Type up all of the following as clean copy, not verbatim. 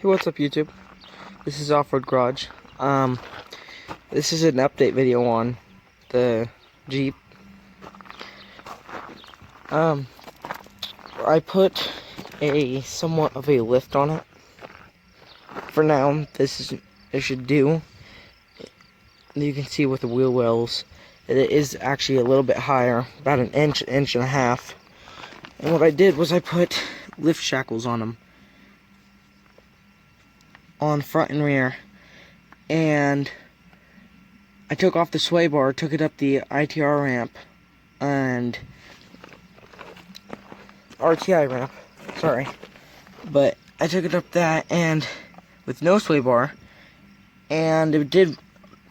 Hey, what's up, YouTube? This is Off-Road Garage. This is an update video on the Jeep. I put a somewhat of a lift on it. For now, it should do. You can see with the wheel wells, it is actually a little bit higher, about an inch and a half. And what I did was I put lift shackles on them, on front and rear, and I took off the sway bar, took it up the ITR ramp and RTI ramp, sorry, but I took it up that and with no sway bar, and it did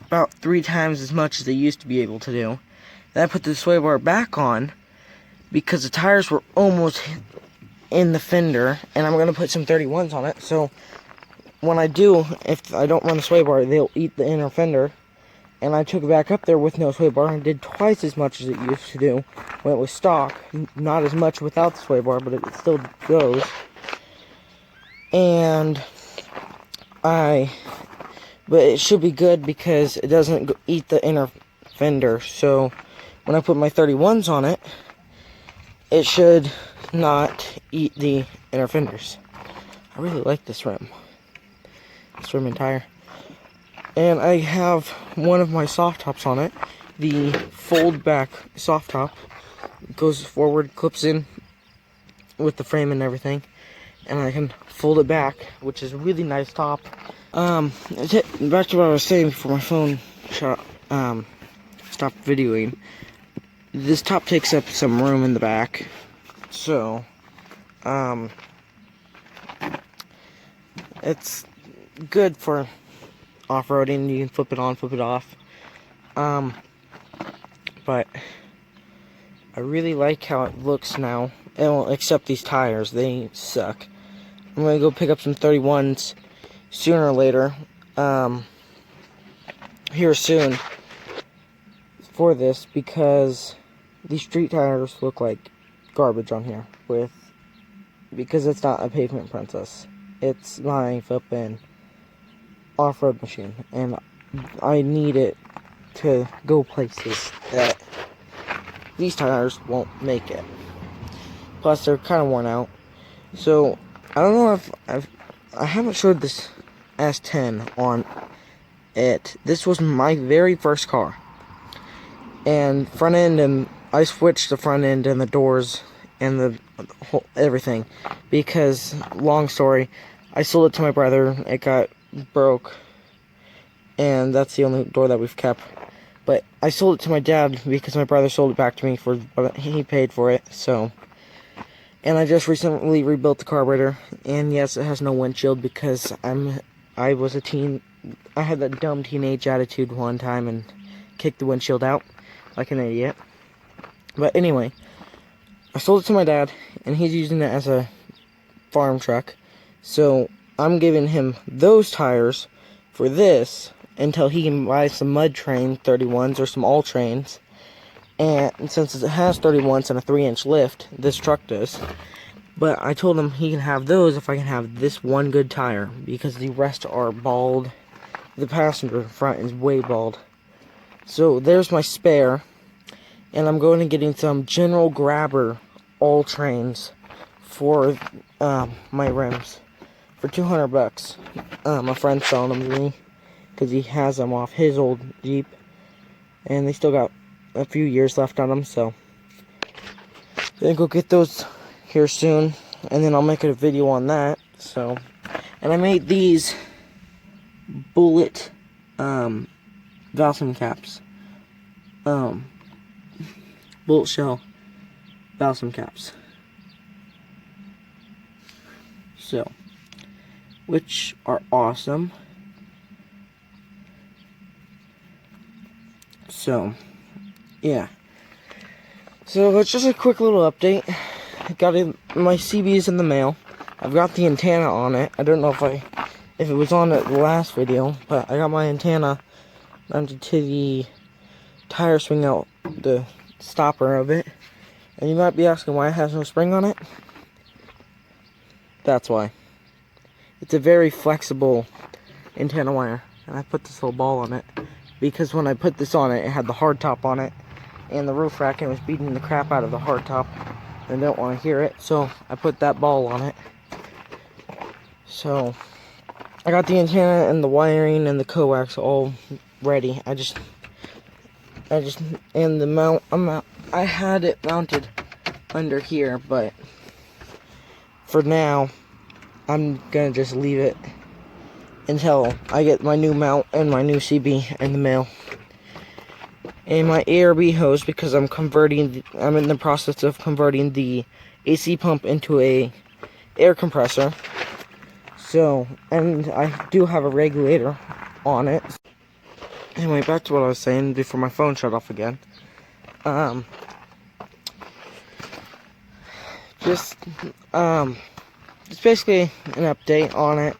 about 3 times as much as they used to be able to do. Then I put the sway bar back on because the tires were almost in the fender, and I'm gonna put some 31s on it, so when I do, if I don't run the sway bar, they'll eat the inner fender. And I took it back up there with no sway bar and did twice as much as it used to do when it was stock. Not as much without the sway bar, but it still goes. But it should be good because it doesn't eat the inner fender. So when I put my 31s on it, it should not eat the inner fenders. I really like this rim. This rim and tire. And I have one of my soft tops on it, the fold back soft top. It goes forward, clips in with the frame and everything, and I can fold it back, which is a really nice top. Back to what I was saying before my phone stopped videoing. This top takes up some room in the back, so it's good for off-roading. You can flip it on, flip it off. But I really like how it looks now. Except these tires, they suck. I'm gonna go pick up some 31s sooner or later. Here soon for this, because these street tires look like garbage on here because it's not a pavement princess. It's my flippin' off-road machine, and I need it to go places that these tires won't make it. Plus, they're kind of worn out. So I don't know if I haven't showed this S10 on it. This was my very first car, and front end, and I switched the front end and the doors and the whole everything because, long story, I sold it to my brother. It got broke, and that's the only door that we've kept. But I sold it to my dad because my brother sold it back to me for he paid for it. So, and I just recently rebuilt the carburetor, and yes, it has no windshield because I was a teen. I had that dumb teenage attitude one time and kicked the windshield out like an idiot. But anyway, I sold it to my dad, and he's using it as a farm truck. So I'm giving him those tires for this until he can buy some mud train 31s or some all trains. And since it has 31s and a 3-inch lift, this truck does. But I told him he can have those if I can have this one good tire, because the rest are bald. The passenger front is way bald. So there's my spare, and I'm going to getting some General Grabber all trains for my rims for $200. My friend's selling them to me because he has them off his old Jeep, and they still got a few years left on them. So I'm gonna go get those here soon, and then I'll make a video on that. So, and I made these bullet balsam caps, bullet shell balsam caps. So, which are awesome. So, yeah. So it's just a quick little update. I got my CB's in the mail. I've got the antenna on it. I don't know if it was on the last video, but I got my antenna mounted to the tire swing out, the stopper of it. And you might be asking why it has no spring on it. That's why. It's a very flexible antenna wire, and I put this little ball on it because when I put this on it, it had the hard top on it and the roof rack, and it was beating the crap out of the hard top, and I don't want to hear it, so I put that ball on it. So I got the antenna and the wiring and the coax all ready. I just and the mount, I had it mounted under here, but for now I'm gonna just leave it until I get my new mount and my new CB in the mail. And my ARB hose, because I'm in the process of converting the AC pump into a air compressor. So, and I do have a regulator on it. Anyway, back to what I was saying before my phone shut off again. It's basically an update on it.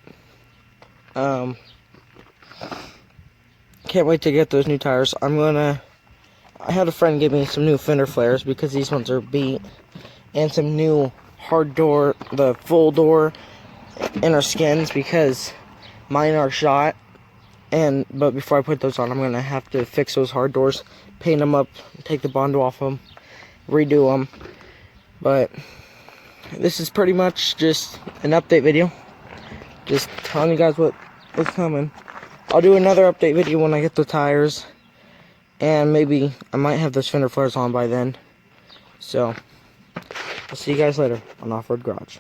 Can't wait to get those new tires. I had a friend give me some new fender flares because these ones are beat, and some new hard door, the full door inner skins, because mine are shot. But before I put those on, I'm gonna have to fix those hard doors, paint them up, take the Bondo off them, redo them. But this is pretty much just an update video, just telling you guys what's coming. I'll do another update video when I get the tires, and maybe I might have those fender flares on by then. So I'll see you guys later on Off-Road Garage.